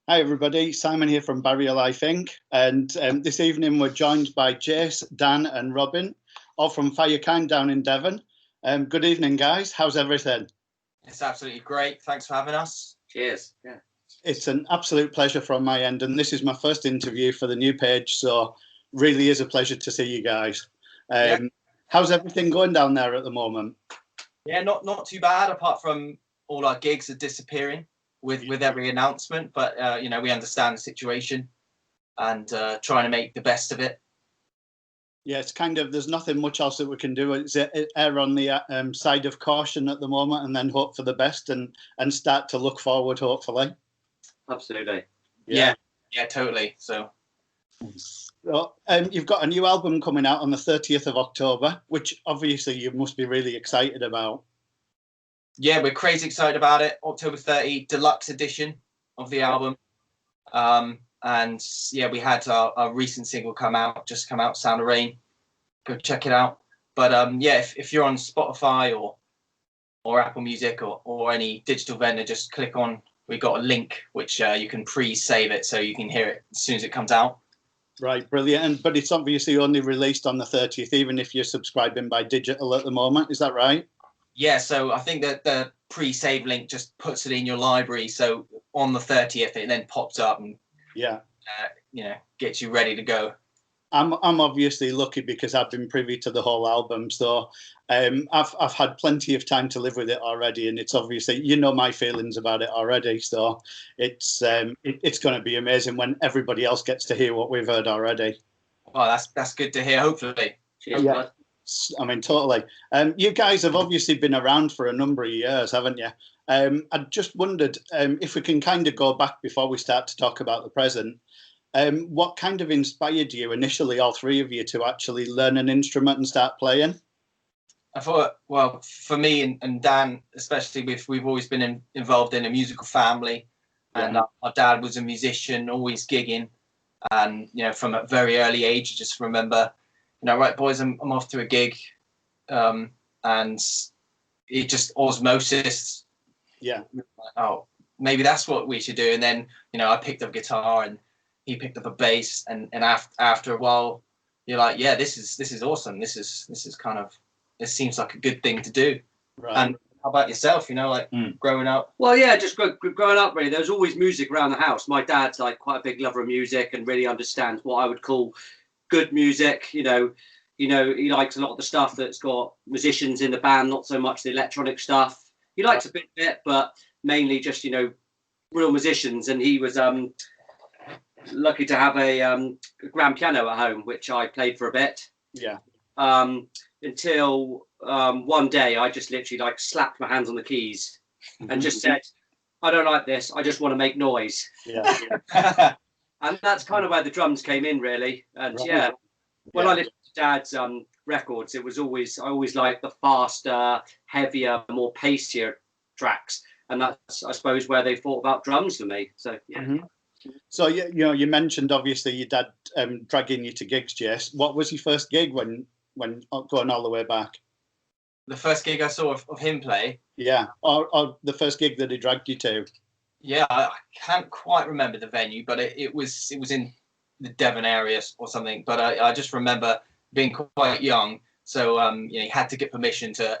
Hi everybody, Simon here from Barrier Life Inc. And this evening we're joined by Jace, Dan and Robin, all from Firekind down in Devon. Good evening guys, how's everything? It's absolutely great, thanks for having us. Cheers. Yeah. It's an absolute pleasure from my end, and this is my first interview for the new page, so really is a pleasure to see you guys. How's everything going down there at the moment? Yeah, not too bad, apart from all our gigs are disappearing with every announcement, but we understand the situation and trying to make the best of it. Yeah, it's kind of, there's nothing much else that we can do. It's err on the side of caution at the moment, and then hope for the best and start to look forward, hopefully. Absolutely. Yeah, totally. So you've got a new album coming out on the 30th of October, which obviously you must be really excited about. Yeah, we're crazy excited about it. October 30, deluxe edition of the album. And yeah, we had our recent single come out, Sound of Rain. Go check it out. But yeah, if you're on Spotify or Apple Music or any digital vendor, just click on, we got a link which you can pre-save it so you can hear it as soon as it comes out. Right, brilliant. But it's obviously only released on the 30th, even if you're subscribing by digital at the moment. Is that right? Yeah, so I think that the pre-save link just puts it in your library. So on the 30th, it then pops up and gets you ready to go. I'm obviously lucky because I've been privy to the whole album, so I've had plenty of time to live with it already, and it's obviously, you know, my feelings about it already. So it's going to be amazing when everybody else gets to hear what we've heard already. Oh, that's good to hear. Hopefully. Cheers, yeah. I mean, totally. You guys have obviously been around for a number of years, haven't you? I just wondered if we can kind of go back before we start to talk about the present. What kind of inspired you initially, all three of you, to actually learn an instrument and start playing? I thought, well, for me and Dan, especially, we've always been involved in a musical family, and our dad was a musician, always gigging, and from a very early age, I just remember, right, boys, I'm off to a gig, and it just osmosis. Yeah. Oh, maybe that's what we should do. And then I picked up guitar and he picked up a bass, and after a while, you're like, yeah, this is awesome. This seems like a good thing to do. Right. And how about yourself? Growing up? Well, yeah, just growing up, really. There was always music around the house. My dad's like quite a big lover of music and really understands what I would call good music. He likes a lot of the stuff that's got musicians in the band, not so much the electronic stuff. He likes a bit, but mainly just real musicians. And he was lucky to have a grand piano at home, which I played for a bit. Yeah. Until one day I just literally slapped my hands on the keys and just said, I don't like this. I just want to make noise. Yeah. And that's kind of where the drums came in, really. And when I listened to Dad's records, I always liked the faster, heavier, more pacier tracks. And that's, I suppose, where they thought about drums for me. So, yeah. Mm-hmm. So, you mentioned, obviously, your dad dragging you to gigs, Jess. What was your first gig when going all the way back? The first gig I saw of him play? Yeah, or the first gig that he dragged you to? Yeah, I can't quite remember the venue, but it was in the Devon area or something. But I just remember being quite young, so he had to get permission to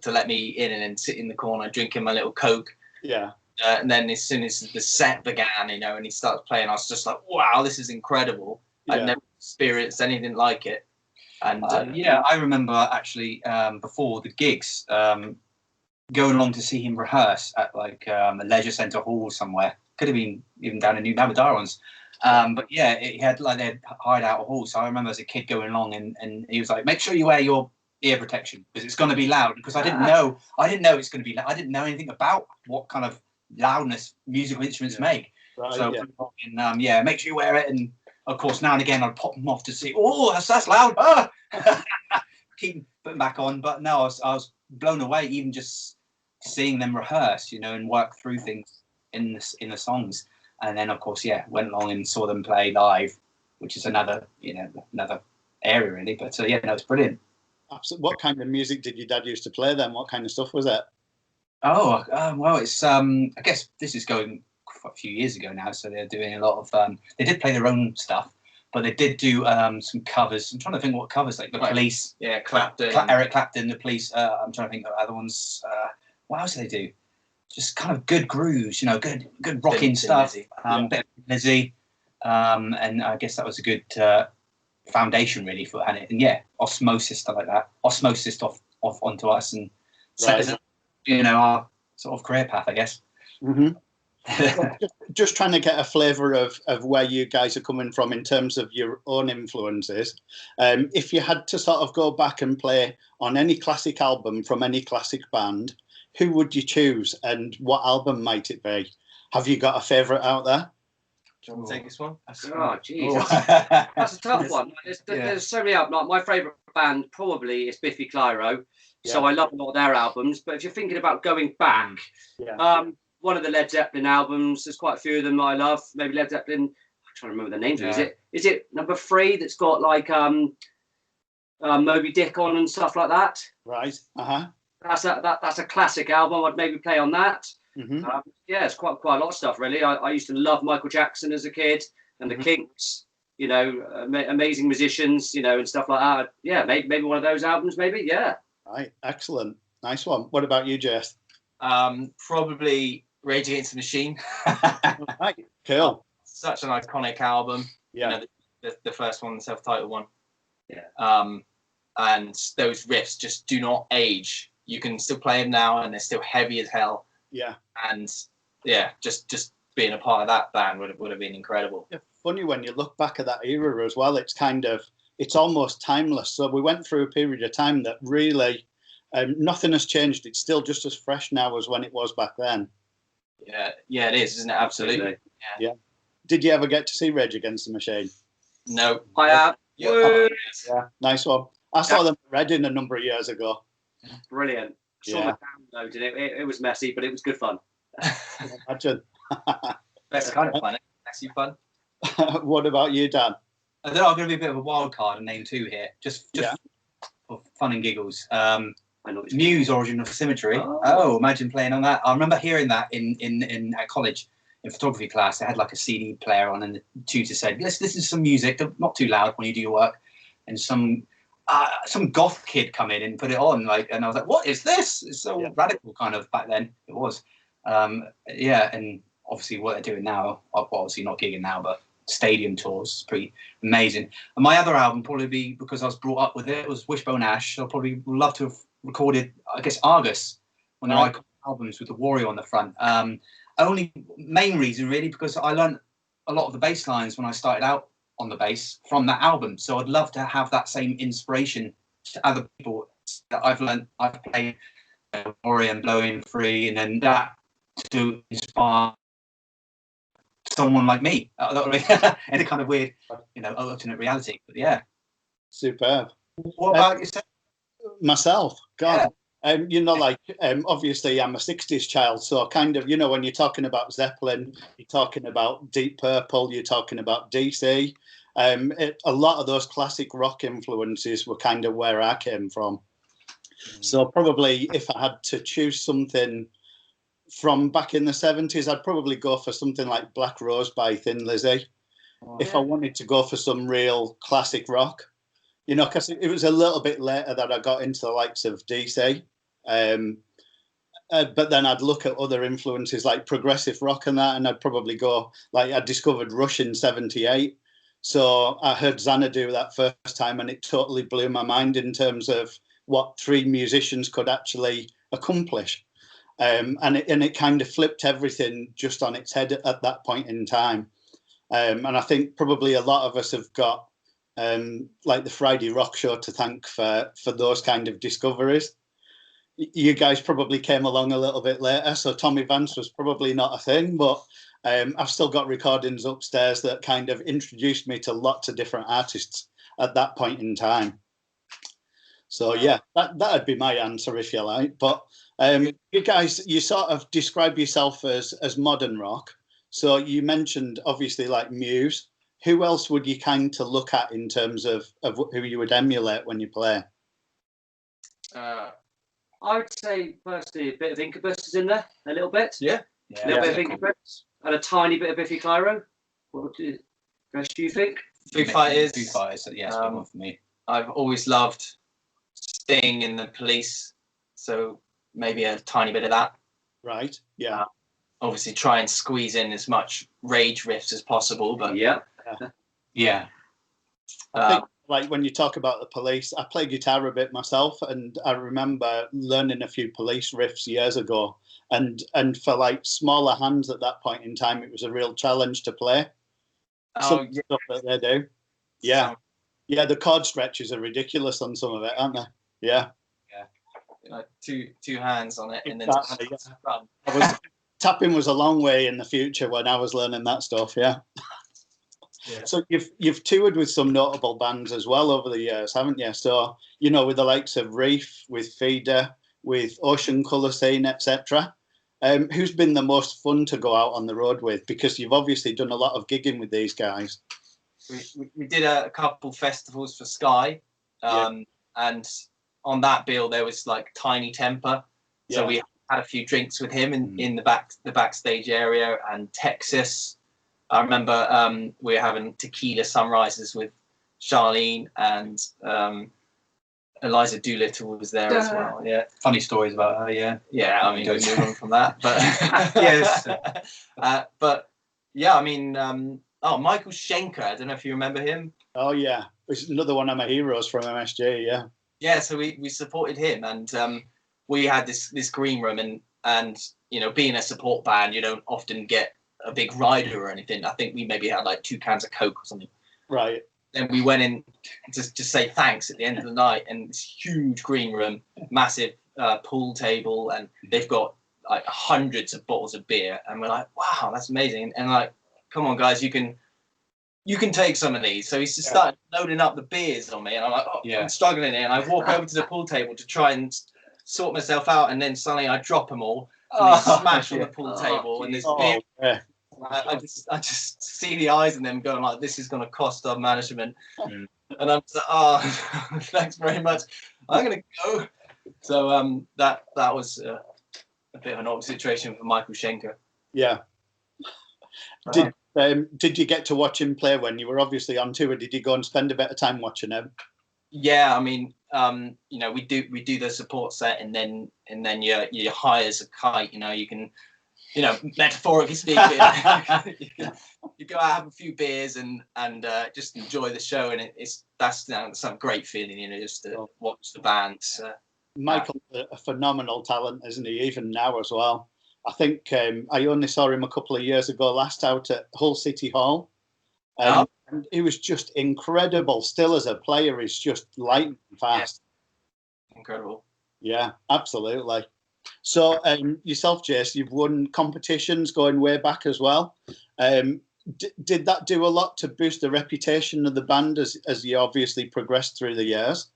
let me in and then sit in the corner drinking my little Coke. Yeah. And then as soon as the set began, and he started playing, I was just like, wow, this is incredible. Yeah. I'd never experienced anything like it. And I remember actually before the gigs, going along to see him rehearse at a leisure centre hall somewhere. Could have been even down in New Madarons. But yeah, he had they'd hired out a hall. So I remember as a kid going along and he was like, make sure you wear your ear protection because it's going to be loud. Because I didn't know it's going to be loud. I didn't know anything about what kind of loudness musical instruments make. Right, so make sure you wear it. And of course, now and again, I'd pop them off to see. Oh, that's loud. Ah! Keep putting back on. But no, I was blown away, even just seeing them rehearse, and work through things in the songs. And then, of course, went along and saw them play live, which is another area really. But it's brilliant. Absolutely. What kind of music did your dad used to play then? What kind of stuff was it? Oh, well, it's I guess this is going a few years ago now, so they're doing a lot of. They did play their own stuff, but they did do some covers. I'm trying to think what covers, like the Police. Yeah, Clapton. Eric Clapton, the Police. I'm trying to think of other ones. What else do they do? Just kind of good grooves, good rocking stuff. Bit of Lizzie, and I guess that was a good foundation really for it. And yeah, osmosis, stuff like that. Osmosis off onto us and set us, our sort of career path, I guess. Mm-hmm. just trying to get a flavour of where you guys are coming from in terms of your own influences. If you had to sort of go back and play on any classic album from any classic band, who would you choose and what album might it be? Have you got a favourite out there? Do you want to take this one? Oh, geez. That's a tough one. There's so many albums. Like, my favourite band probably is Biffy Clyro. Yeah. So I love a lot of their albums. But if you're thinking about going back, one of the Led Zeppelin albums, there's quite a few of them I love. Maybe Led Zeppelin, I'm trying to remember the names. Yeah. Is it number 3 that's got like Moby Dick on and stuff like that? Right. Uh-huh. That's a classic album. I'd maybe play on that. Mm-hmm. It's quite a lot of stuff really. I used to love Michael Jackson as a kid and the Kinks. Amazing musicians. And stuff like that. Yeah, maybe one of those albums. Maybe. Yeah. Right. Excellent. Nice one. What about you, Jess? Probably Rage Against the Machine. Right. Cool. Such an iconic album. Yeah. The first one, the self-titled one. Yeah. And those riffs just do not age. You can still play them now, and they're still heavy as hell. Yeah. And yeah, just being a part of that band would have been incredible. Yeah, funny when you look back at that era as well. It's almost timeless. So we went through a period of time that really nothing has changed. It's still just as fresh now as when it was back then. Yeah, it is, isn't it? Absolutely. Yeah. Did you ever get to see Rage Against the Machine? No. I have. Yeah, nice one. I saw them at Reading a number of years ago. Brilliant. Saw my downloaded it. It was messy, but it was good fun. Imagine. That's kind of fun. Actually fun. What about you, Dan? I don't know, I'm going to be a bit of a wild card and name 2 here, just for fun and giggles. I know Muse, Origin of Symmetry. Oh, imagine playing on that. I remember hearing that in at college in photography class. They had like a CD player on, and the tutor said, "Let's listen to some music, not too loud when you do your work." And some goth kid come in and put it on, and I was like, "What is this?" It's so radical, kind of back then. It was, and obviously what they're doing now, obviously not gigging now, but stadium tours, pretty amazing. And my other album probably be, because I was brought up with it, was Wishbone Ash. So I probably would love to have recorded, I guess, Argus, one of their iconic albums with the Warrior on the front. Only main reason really because I learned a lot of the bass lines when I started out on the bass from that album. So I'd love to have that same inspiration to other people that I've played Warrior and Blowing Free, and then that to inspire someone like me in a kind of weird, alternate reality. But yeah, superb. What about yourself? Myself, God. Obviously I'm a 60s child, so kind of, when you're talking about Zeppelin, you're talking about Deep Purple, you're talking about DC. A lot of those classic rock influences were kind of where I came from. So probably if I had to choose something from back in the 70s, I'd probably go for something like Black Rose by Thin Lizzy. If I wanted to go for some real classic rock, because it was a little bit later that I got into the likes of DC. But then I'd look at other influences like progressive rock and that, and I'd probably go, like, I discovered Rush in 78. So I heard Xanadu that first time, and it totally blew my mind in terms of what 3 musicians could actually accomplish. And it kind of flipped everything just on its head at that point in time. And I think probably a lot of us have got like the Friday Rock Show to thank for those kind of discoveries. You guys probably came along a little bit later, so Tommy Vance was probably not a thing, but I've still got recordings upstairs that kind of introduced me to lots of different artists at that point in time. So yeah, that'd be my answer if you like. But you guys, you sort of describe yourself as modern rock. So you mentioned obviously like Muse. Who else would you kind of look at in terms of who you would emulate when you play? I would say personally a bit of Incubus is in there, a little bit. Yeah. A little bit of Finger Grips and a tiny bit of Biffy Clyro. What do you think? Foo Fighters. Foo Fighters, yes, big one for me. I've always loved Sting and the Police, so maybe a tiny bit of that. Right. Yeah. Obviously, try and squeeze in as much rage riffs as possible, but Yeah. I think, like, when you talk about the Police, I play guitar a bit myself, and I remember learning a few Police riffs years ago, and for like smaller hands at that point in time, it was a real challenge to play. Some stuff that they do. Yeah. Yeah, the chord stretches are ridiculous on some of it, aren't they? Yeah. Like two hands on it, and then tapping was a long way in the future when I was learning that stuff. Yeah. So you've toured with some notable bands as well over the years, haven't you? So, you know, with the likes of Reef, with Feeder, with Ocean Colour Scene, etc. Who's been the most fun to go out on the road with? Because you've obviously done a lot of gigging with these guys. We did a couple festivals for Sky, and on that bill there was like Tiny Temper, so we had a few drinks with him in the backstage area, and Texas. I remember we were having tequila sunrises with Charlene, and Eliza Doolittle was there as well. Yeah, funny stories about her. Yeah, I mean, we move on from that, but yes, but yeah, I mean, Michael Schenker. I don't know if you remember him. Oh yeah, it's another one of my heroes from MSG. Yeah. Yeah, so we supported him, and we had this green room, and you know, being a support band, you don't often get a big rider or anything. I think we maybe had like 2 cans of Coke or something. Right. Then we went in to say thanks at the end of the night, and this huge green room, massive pool table, and they've got like hundreds of bottles of beer, and we're like, wow, that's amazing. And like, come on guys, you can take some of these. So he's just started loading up the beers on me, and I'm like, I'm struggling here, and I walk over to the pool table to try and sort myself out, and then suddenly I drop them all, and they smash on the pool table, and this beer. Yeah. I just see the eyes in them going like, this is going to cost our management, and I'm just like, thanks very much, I'm going to go. So that was a bit of an awkward situation for Michael Schenker. Yeah. Did you get to watch him play when you were obviously on tour? Did you go and spend a bit of time watching him? Yeah, I mean, you know, we do the support set, and then you're high as a kite. You know, you can, you know, metaphorically speaking, you go out, have a few beers, and just enjoy the show, and that's some great feeling, you know, just to watch the bands. Michael's a phenomenal talent, isn't he? Even now as well. I think I only saw him a couple of years ago, last out at Hull City Hall. And he was just incredible. Still as a player, he's just lightning fast. Yeah. Incredible. Yeah, absolutely. So yourself, Jace, you've won competitions going way back as well. Did that do a lot to boost the reputation of the band as you obviously progressed through the years?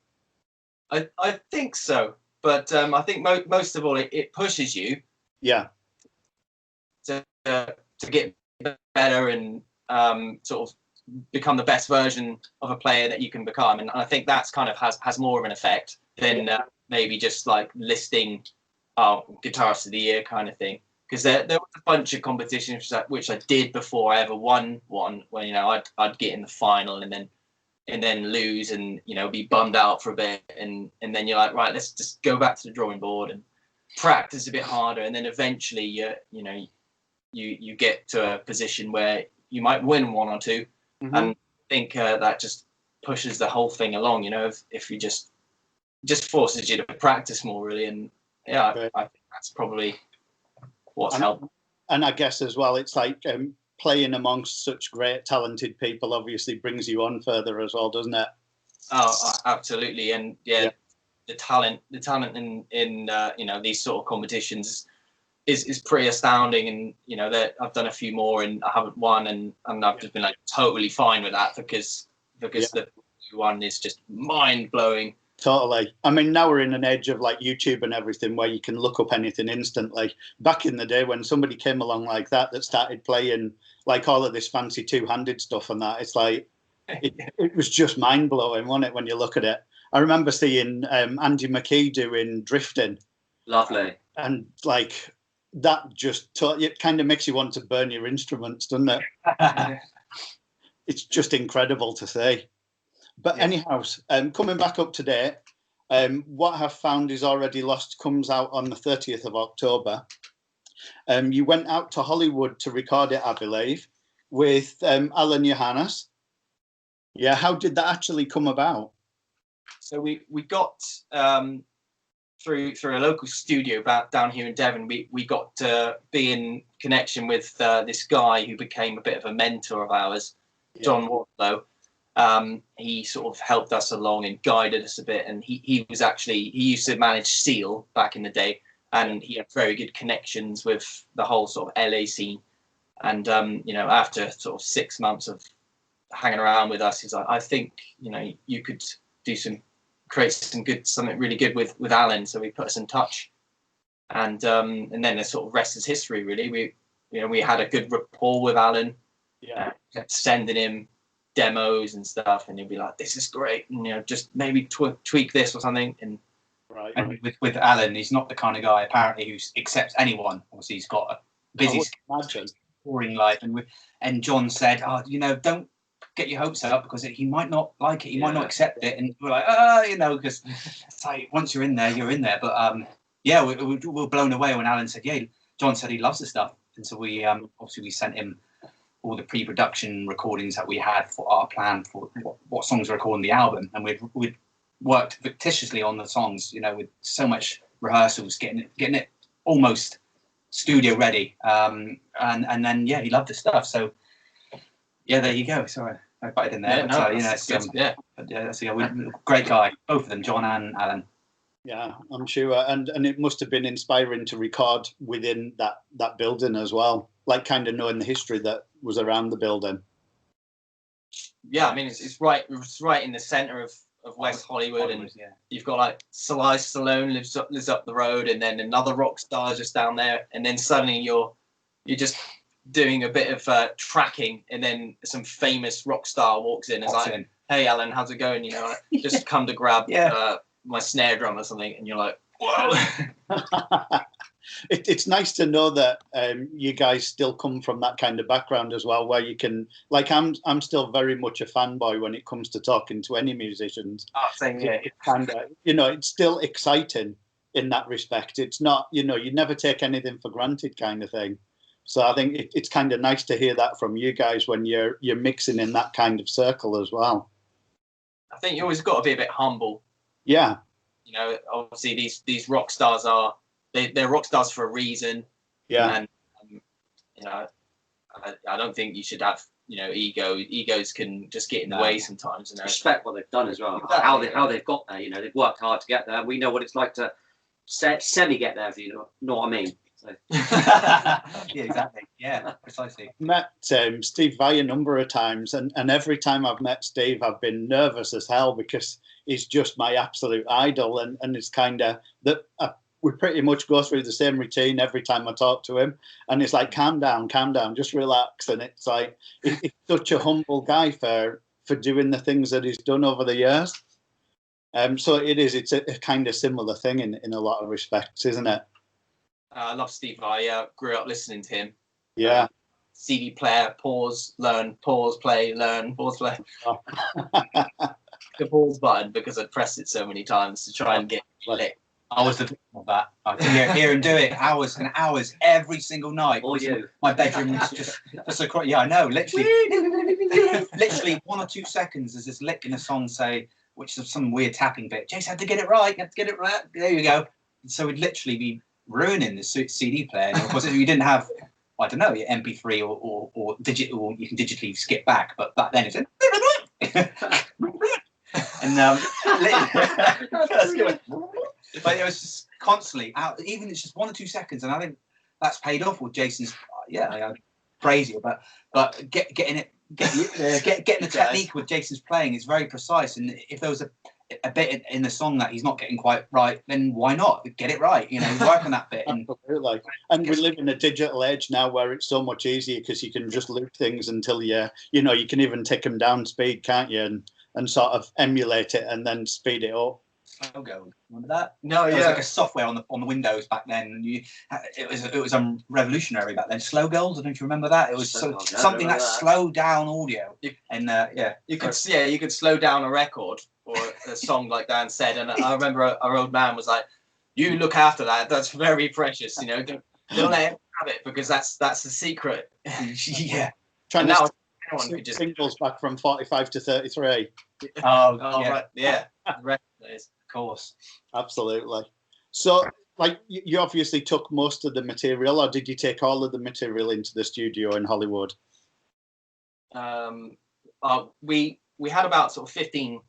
I think so. But I think most of all, it pushes you. Yeah. To get better and sort of become the best version of a player that you can become, and I think that's kind of has more of an effect than maybe just like listing guitarist of the year kind of thing. Because there was a bunch of competitions which I did before I ever won one, where, you know, I'd get in the final and then lose, and, you know, be bummed out for a bit, and then you're like, right, let's just go back to the drawing board and practice a bit harder, and then eventually you get to a position where you might win one or two. And I think that just pushes the whole thing along, you know, if you just forces you to practice more, really. And I think that's probably what's helped. And I guess as well, it's like playing amongst such great talented people obviously brings you on further as well, doesn't it? Oh, absolutely. And the talent in you know, these sort of competitions is pretty astounding. And, you know, that I've done a few more and I haven't won, and I've just been like totally fine with that, because the one is just mind blowing. Totally. I mean, now we're in an age of like YouTube and everything where you can look up anything instantly. Back in the day when somebody came along like that started playing like all of this fancy two-handed stuff and that, it's like it was just mind blowing, wasn't it, when you look at it? I remember seeing Andy McKee doing drifting. Lovely. And like that just it kind of makes you want to burn your instruments, doesn't it? It's just incredible to see. But anyhow, coming back up to date, What Have Found Is Already Lost comes out on the 30th of October. You went out to Hollywood to record it, I believe, with Alan Johannes. Yeah, how did that actually come about? So we got through a local studio back down here in Devon. We got to be in connection with this guy who became a bit of a mentor of ours, John Wardlow. He sort of helped us along and guided us a bit, and he used to manage Seal back in the day, and he had very good connections with the whole sort of LA scene. And after sort of 6 months of hanging around with us, he's like, I think you could create something really good with Alan. So we put us in touch, and then the sort of rest is history, really. We had a good rapport with Alan. Kept sending him demos and stuff, and he'd be like, this is great, and just maybe tweak this or something. And with Alan, he's not the kind of guy apparently who accepts anyone. Obviously he's got a busy boring life, and John said, don't get your hopes up, because he might not like it, he might not accept it. And we're like, because it's like, once you're in there, you're in there. But we were blown away when Alan said, John said he loves the stuff. And so we obviously we sent him all the pre-production recordings that we had for our plan for what songs were recording the album, and we'd worked fictitiously on the songs, with so much rehearsals, getting it almost studio ready, and then he loved the stuff. So there you go. Sorry, I butted in there. Great guy, both of them, John and Alan. Yeah, I'm sure, and it must have been inspiring to record within that building as well, like kind of knowing the history that was around the building. Yeah, I mean it's right in the center of West Hollywood, and you've got like Sylvester Stallone lives up the road, and then another rock star just down there, and then suddenly you're just doing a bit of tracking, and then some famous rock star walks in and is like, hey Alan, how's it going? Just come to grab my snare drum or something, and you're like, whoa. It's nice to know that you guys still come from that kind of background as well, where you can, like, I'm still very much a fanboy when it comes to talking to any musicians. Same here. It's kind of, it's still exciting in that respect. It's not, you never take anything for granted kind of thing. So I think it's kind of nice to hear that from you guys when you're mixing in that kind of circle as well. I think you always got to be a bit humble. Yeah. Obviously these rock stars they're rock stars for a reason. Yeah. And I don't think you should have ego. Egos can just get in the way sometimes. Respect what they've done as well. Exactly. How they've got there. They've worked hard to get there. We know what it's like to semi get there. If you know what I mean. So. Yeah, exactly. Yeah, precisely. Met Steve Vai a number of times, and every time I've met Steve, I've been nervous as hell, because he's just my absolute idol, and it's kind of that we pretty much go through the same routine every time I talk to him, and it's like, calm down, just relax, and it's like he's such a humble guy for doing the things that he's done over the years. So it's a kind of similar thing in a lot of respects, isn't it? I love Steve Vai. Grew up listening to him. Yeah. CD player, pause, learn, pause, play, learn, pause, play. Oh. The pause button, because I pressed it so many times to try and get lit. I was the victim of that. I could hear him do it hours and hours every single night. My bedroom was just a I know, literally 1 or 2 seconds as this lick in a song say, which is some weird tapping bit. Jason had to get it right. There you go. And so we'd literally be ruining the CD player. And of course, if you didn't have, I don't know, your MP3 or digital, you can digitally skip back. But back then it's and but it was just constantly out. Even it's just 1 or 2 seconds, and I think that's paid off with Jason's. Crazy, but getting the technique with Jason's playing is very precise. And if there was a bit in the song that he's not getting quite right, then why not get it right? Work on that bit. Absolutely. And we live in a digital age now where it's so much easier, because you can just loop things until you can even take them down speed, can't you? And sort of emulate it and then speed it up. Slow Gold. Remember that? No, It was yeah. like a software on the Windows back then. And it was revolutionary back then. Slow Gold. Don't you remember that? It was something that slowed down audio. And you could slow down a record or a song like Dan said. And I remember our old man was like, "You look after that. That's very precious. You know, don't let him have it because that's the secret." Yeah. Trying and to now anyone could just singles back from 45 to 33. Oh, yeah. right, yeah. Record players. Of course. Absolutely. So, like, you obviously took most of the material, or did you take all of the material into the studio in Hollywood? We had about sort of 15.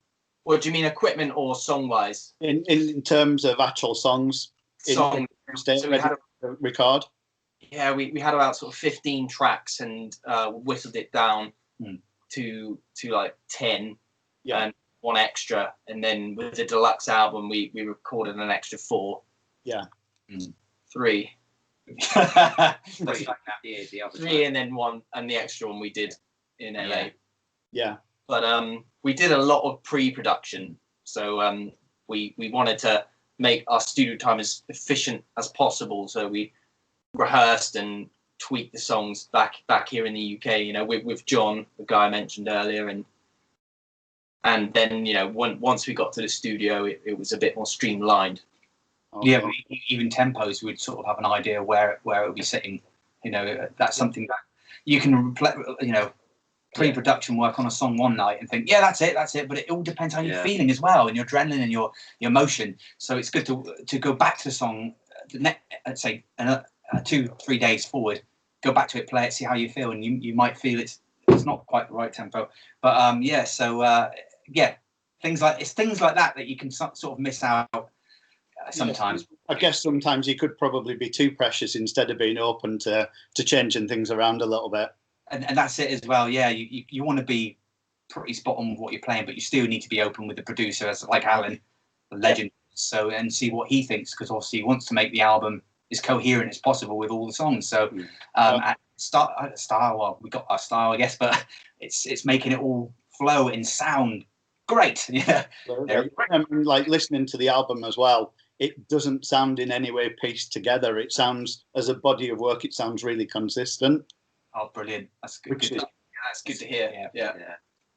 What do you mean, equipment or song wise? In terms of actual songs, Song. State So we had to record. Yeah, we had about sort of 15 tracks and whittled it down to like 10 and one extra. And then with the deluxe album, we recorded an extra 4. Yeah. 3. Three and then 1 and the extra one we did in LA. Yeah. But we did a lot of pre-production. So we wanted to make our studio time as efficient as possible. So we rehearsed and tweaked the songs back here in the UK, you know, with John, the guy I mentioned earlier, and then, you know, once we got to the studio, it was a bit more streamlined. Okay. Yeah, even tempos, we'd sort of have an idea where it would be sitting. You know, that's something that you can, you know, pre-production work on a song one night and think, yeah, that's it. But it all depends how you're feeling as well, and your adrenaline and your emotion. So it's good to go back to the song, let's say 2-3 days forward, go back to it, play it, see how you feel, and you might feel it's not quite the right tempo. But things like that you can sort of miss out sometimes. I guess sometimes you could probably be too precious instead of being open to changing things around a little bit. And that's it as well. Yeah, you want to be pretty spot on with what you're playing, but you still need to be open with the producer, as like Alan, the legend. So, and see what he thinks, because obviously he wants to make the album as coherent as possible with all the songs. So at style, well, we got our style, I guess, but it's making it all flow and sound great. Yeah. Like listening to the album as well, it doesn't sound in any way pieced together. It sounds, as a body of work, it sounds really consistent. Oh, brilliant. That's good. That's good to hear. Yeah.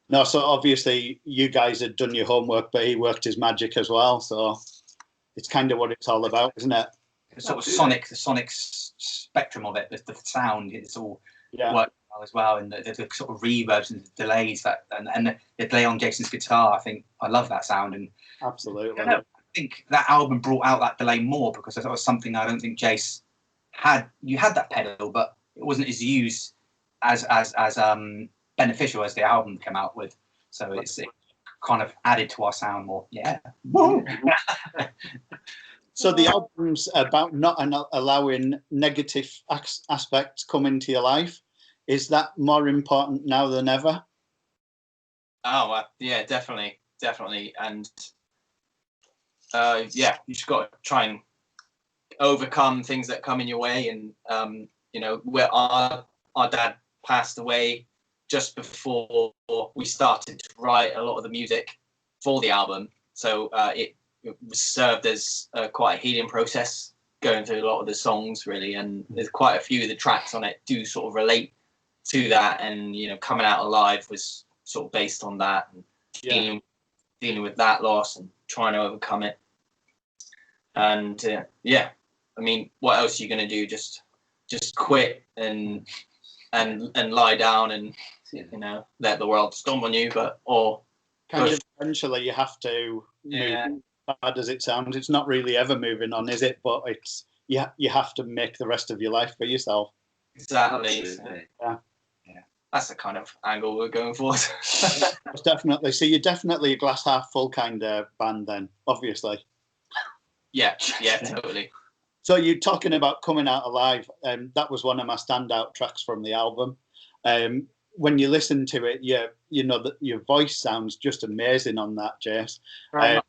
No, so obviously you guys had done your homework, but he worked his magic as well. So it's kind of what it's all about, isn't it? The sort of sonic spectrum of it, the sound, it's all worked well as well, and the sort of reverbs and the delays and the delay on Jason's guitar. I think I love that sound, and absolutely. I think that album brought out that delay more, because that was something I don't think Jace had. You had that pedal, but it wasn't as used as beneficial as the album came out with. So it kind of added to our sound more. Yeah. So the album's about not allowing negative aspects come into your life. Is that more important now than ever? Oh, yeah, definitely. And you just got to try and overcome things that come in your way. And you know, where our dad passed away just before we started to write a lot of the music for the album, so it served as quite a healing process, going through a lot of the songs, really. And there's quite a few of the tracks on it do sort of relate to that, and, you know, Coming Out Alive was sort of based on that, and dealing with that loss and trying to overcome it. And I mean, what else are you going to do? Just quit and lie down and, you know, let the world stomp on you, or kind of eventually you have to move. Bad as it sounds, it's not really ever moving on, is it? But it's you have to make the rest of your life for yourself. Exactly. Yeah. That's the kind of angle we're going for. Definitely. So you're definitely a glass half full kind of band then, obviously. Yeah, totally. So you're talking about Coming Out Alive. That was one of my standout tracks from the album. When you listen to it, you know that your voice sounds just amazing on that, Jace. Right.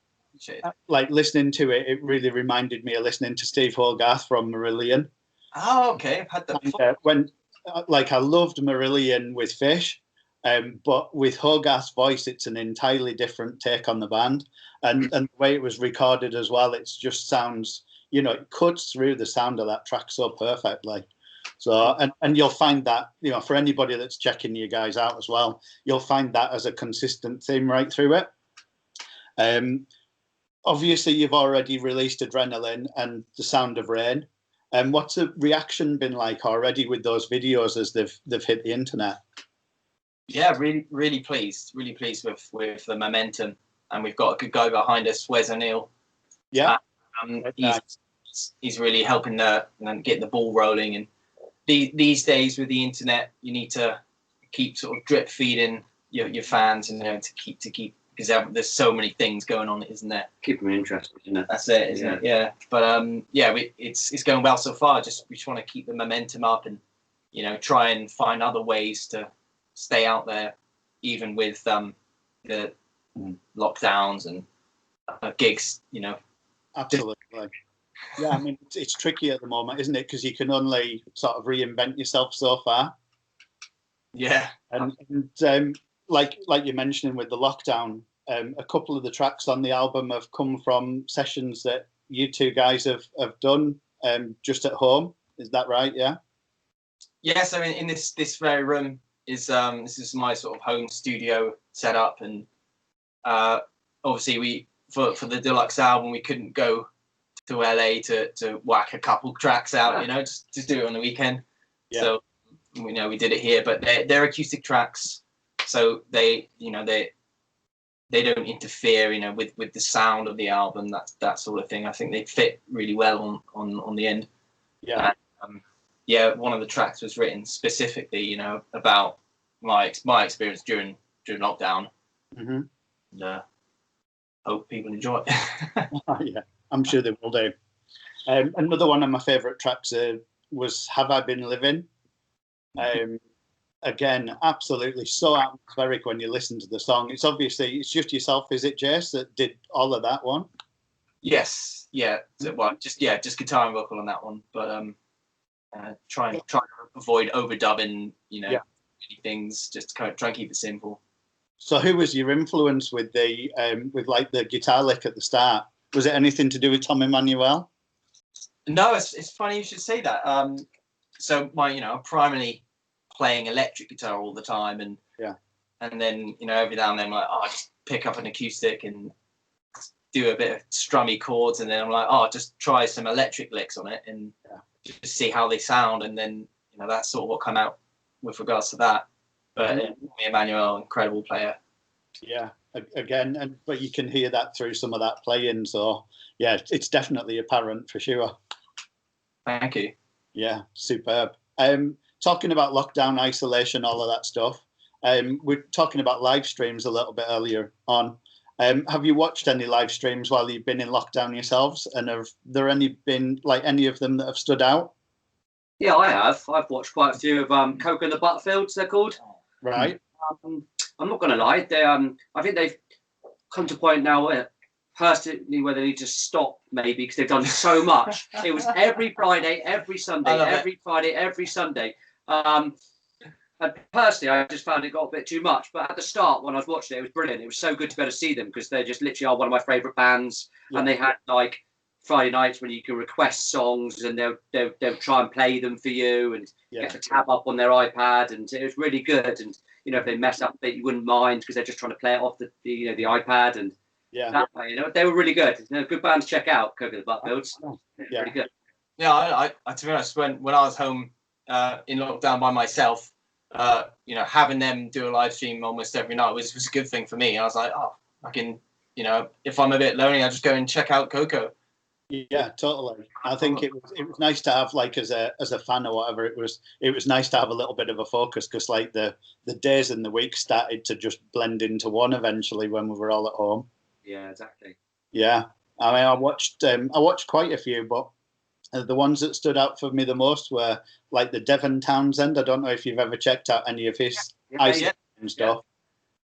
Like listening to it, it really reminded me of listening to Steve Hogarth from Marillion. Oh, okay. I've had that before. And, I loved Marillion with Fish, But with Hogarth's voice, it's an entirely different take on the band, and the way it was recorded as well. It just sounds, it cuts through the sound of that track so perfectly. So, and you'll find that, for anybody that's checking you guys out as well, you'll find that as a consistent theme right through it. Obviously, you've already released Adrenaline and The Sound of Rain. And what's the reaction been like already with those videos as they've hit the internet? Yeah, really pleased with the momentum, and we've got a good guy behind us, Wes O'Neill. Yeah, he's really helping get the ball rolling. And these days with the internet, you need to keep sort of drip feeding your fans, to keep because there's so many things going on, isn't there? Keep them interested, isn't it? That's it, isn't it? Yeah. But it's going well so far. We just want to keep the momentum up and try and find other ways to stay out there, even with the lockdowns and gigs. Absolutely. Yeah, I mean it's tricky at the moment, isn't it? Because you can only sort of reinvent yourself so far. Yeah, and like you're mentioning with the lockdown, a couple of the tracks on the album have come from sessions that you two guys have done just at home. Is that right? Yeah. Yeah. So in this very room is this is my sort of home studio setup, and obviously we for the deluxe album we couldn't go to LA to whack a couple tracks out, just do it on the weekend. Yeah. So we did it here, but they're acoustic tracks, so they don't interfere, with the sound of the album, that sort of thing. I think they fit really well on the end. Yeah. And, one of the tracks was written specifically, about my experience during lockdown. Mm-hmm. And hope people enjoy it. Yeah, I'm sure they will do. Another one of my favourite tracks was "Have I Been Living." Again, absolutely so atmospheric when you listen to the song. It's just yourself, is it, Jace, that did all of that one? Yes, yeah. So, just guitar and vocal on that one, but try to avoid overdubbing, many things. Just try and keep it simple. So, who was your influence with the guitar lick at the start? Was it anything to do with Tom Emmanuel? No, it's funny you should say that. So I'm primarily playing electric guitar all the time, and then every now and then I'm like, I just pick up an acoustic and do a bit of strummy chords, and then I'm like, just try some electric licks on it and just see how they sound, and then that's sort of what come out with regards to that. But Emmanuel, incredible player. Yeah, again, but you can hear that through some of that playing. So yeah, it's definitely apparent for sure. Thank you. Yeah, superb. Talking about lockdown, isolation, all of that stuff. We're talking about live streams a little bit earlier on. Have you watched any live streams while you've been in lockdown yourselves? And have there been any of them that have stood out? Yeah, I have. I've watched quite a few of Coco and the Butterfields, they're called. Right. I'm not going to lie. They, I think they've come to a point now where personally where they need to stop, maybe, because they've done so much. It was every Friday, every Sunday, Friday, every Sunday. And personally, I just found it got a bit too much. But at the start, when I was watching it, it was brilliant. It was so good to be able to see them because they just literally are one of my favourite bands. Yeah. And they had Friday nights when you can request songs and they'll try and play them for you and get to tab up on their iPad, and it was really good. And if they mess up, you wouldn't mind because they're just trying to play it off the iPad, and that way, they were really good. Good band to check out, Coco and the Butterfields. Yeah, really good. Yeah, I to be honest, when I was home in lockdown by myself, having them do a live stream almost every night was a good thing for me. And I was like, I can, if I'm a bit lonely, I just go and check out Coco. Yeah, totally. I think it was nice to have as a fan or whatever. It was nice to have a little bit of a focus because the days and the weeks started to just blend into one eventually when we were all at home. Yeah, exactly. Yeah, I mean, I watched quite a few, but the ones that stood out for me the most were the Devon Townsend. I don't know if you've ever checked out any of his isolation stuff.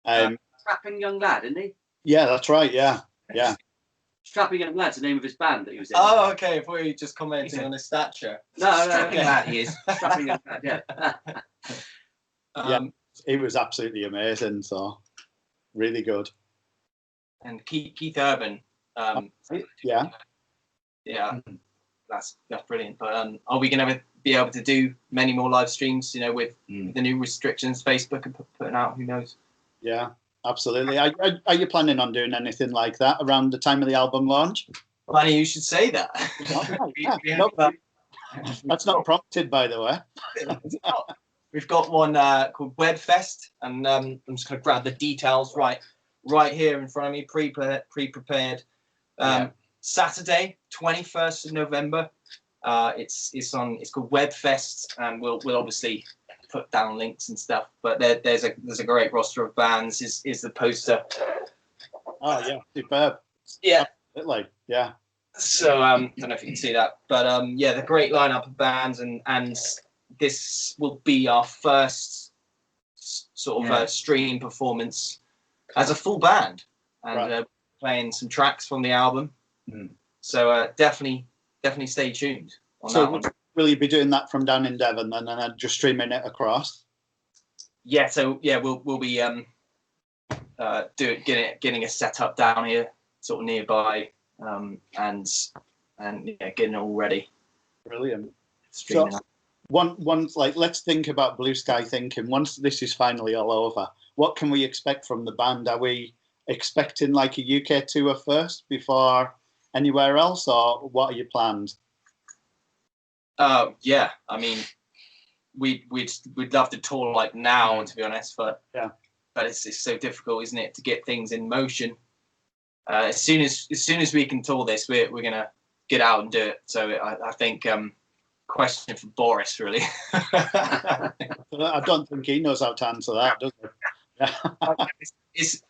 Strapping young lad, isn't he? Yeah, that's right. Yeah. Strapping Young Lad's the name of his band that he was in. Oh, okay. Before you just commenting on his stature. No, Strapping Lad he is. Strapping Young Lad, yeah. was absolutely amazing. So really good. And Keith Urban. Yeah. Yeah, that's brilliant. But are we going to be able to do many more live streams? With the new restrictions, Facebook and putting out, who knows? Yeah, absolutely. Are you planning on doing anything like that around the time of the album launch? Funny you should say that. That's not prompted, by the way. We've got one called Webfest, and I'm just going to grab the details right here in front of me, pre-prepared. Saturday, 21st of November. It's called Webfest, and we'll obviously put down links and stuff. But there's a great roster of bands. Is the poster? Oh yeah, superb. Yeah, yeah. So don't know if you can see that, but the great lineup of bands, and this will be our first sort of stream performance as a full band, and playing some tracks from the album. So definitely stay tuned on that one. Will you be doing that from down in Devon then, and then just streaming it across? Yeah. So we'll be getting a setup down here, sort of nearby, and getting it all ready. Brilliant. Streaming. So, once let's think about Blue Sky thinking. Once this is finally all over, what can we expect from the band? Are we expecting like a UK tour first before anywhere else, or what are your plans? Yeah, I mean, we'd love to tour like now, to be honest, but it's so difficult, isn't it, to get things in motion. As soon as we can tour this, we're gonna get out and do it. So I think question for Boris, really. I don't think he knows how to answer that, does he? It's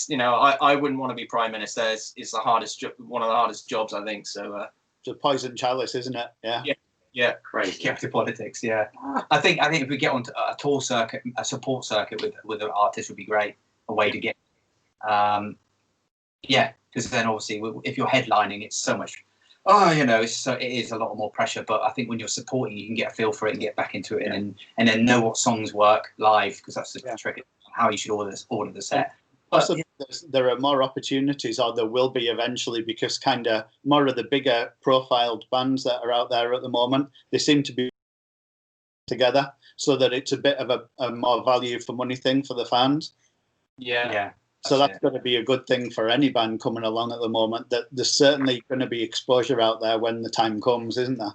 I wouldn't want to be prime minister. It's the hardest one of the hardest jobs, I think. So it's a poison chalice, isn't it? Yeah, crazy. Captive politics. Yeah, I think if we get onto a tour circuit, a support circuit with an artist would be great. A way to get, because then obviously if you're headlining, it's so much. It is a lot more pressure. But I think when you're supporting, you can get a feel for it and get back into it, and then know what songs work live, because that's the trick. How you should order the set. Possibly there are more opportunities, or there will be eventually, because kind of more of the bigger profiled bands that are out there at the moment, they seem to be together, so that it's a bit of a more value for money thing for the fans. Yeah. So that's going to be a good thing for any band coming along at the moment, that there's certainly going to be exposure out there when the time comes, isn't there?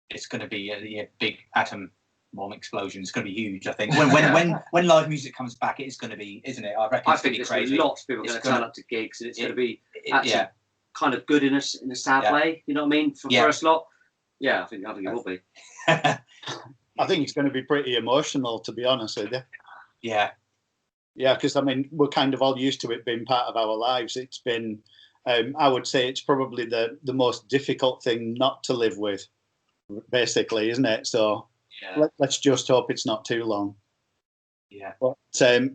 It's going to be a big atom bomb explosion. It's going to be huge, I think. When live music comes back, it is going to be, isn't it? I reckon it's going to be crazy. Lots of people are going to turn up to gigs, and it's going to be actually kind of good in a sad way. You know what I mean? For first lot. Yeah, I think it will be. I think it's going to be pretty emotional, to be honest with you. Yeah. Yeah, because I mean, we're kind of all used to it being part of our lives. It's been, I would say, it's probably the most difficult thing not to live with, basically, isn't it? So let's just hope it's not too long. Yeah. But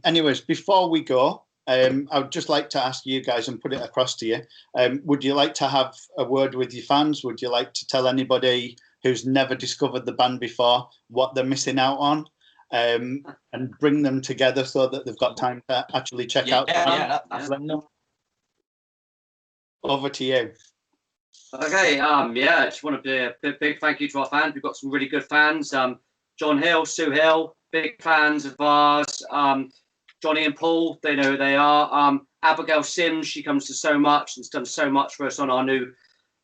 anyways, before we go, I would just like to ask you guys and put it across to you. Would you like to have a word with your fans? Would you like to tell anybody who's never discovered the band before what they're missing out on? And bring them together so that they've got time to actually check out. Over to you. Okay, I just want to do a big thank you to our fans. We've got some really good fans. John Hill, Sue Hill, big fans of ours. Johnny and Paul, they know who they are. Abigail Sims, she comes to so much and has done so much for us on our new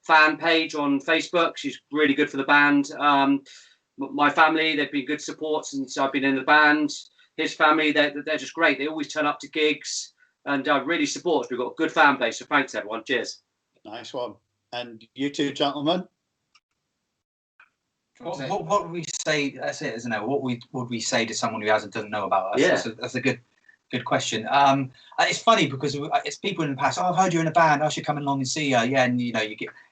fan page on Facebook. She's really good for the band. My family, they've been good support since I've been in the band. His family, they're just great. They always turn up to gigs and really support us. We've got a good fan base. So thanks, everyone. Cheers. Nice one. And you two gentlemen? What would we say? That's it, isn't it? What would we say to someone who doesn't know about us? Yeah. That's a good question. It's funny because it's people in the past. Oh, I've heard you're in a band. I should come along and see you. Yeah, and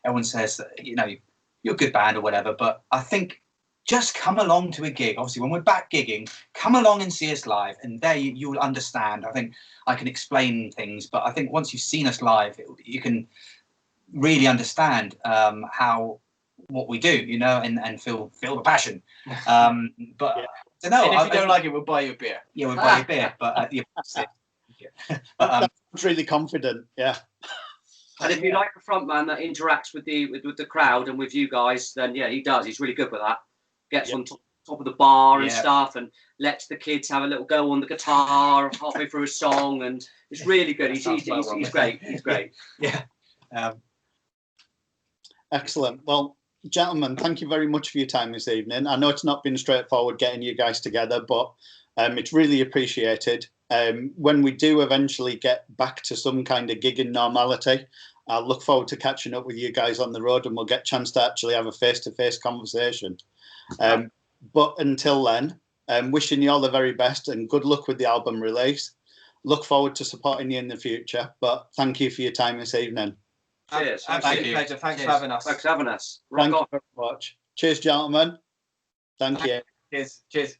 everyone says that you're a good band or whatever. But I think just come along to a gig. Obviously, when we're back gigging, come along and see us live, and there you'll understand. I think I can explain things, but I think once you've seen us live, you can really understand what we do, and feel the passion. But So no, And if you don't like it, we'll buy you a beer. yeah, we'll buy you a beer, but the opposite. But, That's really confident. Yeah. And if you like a front man that interacts with the crowd and with you guys, then yeah, he does. He's really good with that. Gets on top of the bar and stuff, and lets the kids have a little go on the guitar halfway through a song, and it's really good. He's great. He's great. Yeah. Excellent. Well, gentlemen, thank you very much for your time this evening. I know it's not been straightforward getting you guys together, but it's really appreciated. When we do eventually get back to some kind of gigging normality, I'll look forward to catching up with you guys on the road, and we'll get a chance to actually have a face-to-face conversation. But until then, wishing you all the very best and good luck with the album release. Look forward to supporting you in the future, but thank you for your time this evening. Cheers. Absolute pleasure. Thanks for having us. Thanks for having us. Thank you very much. Cheers, gentlemen. Thank you. Cheers.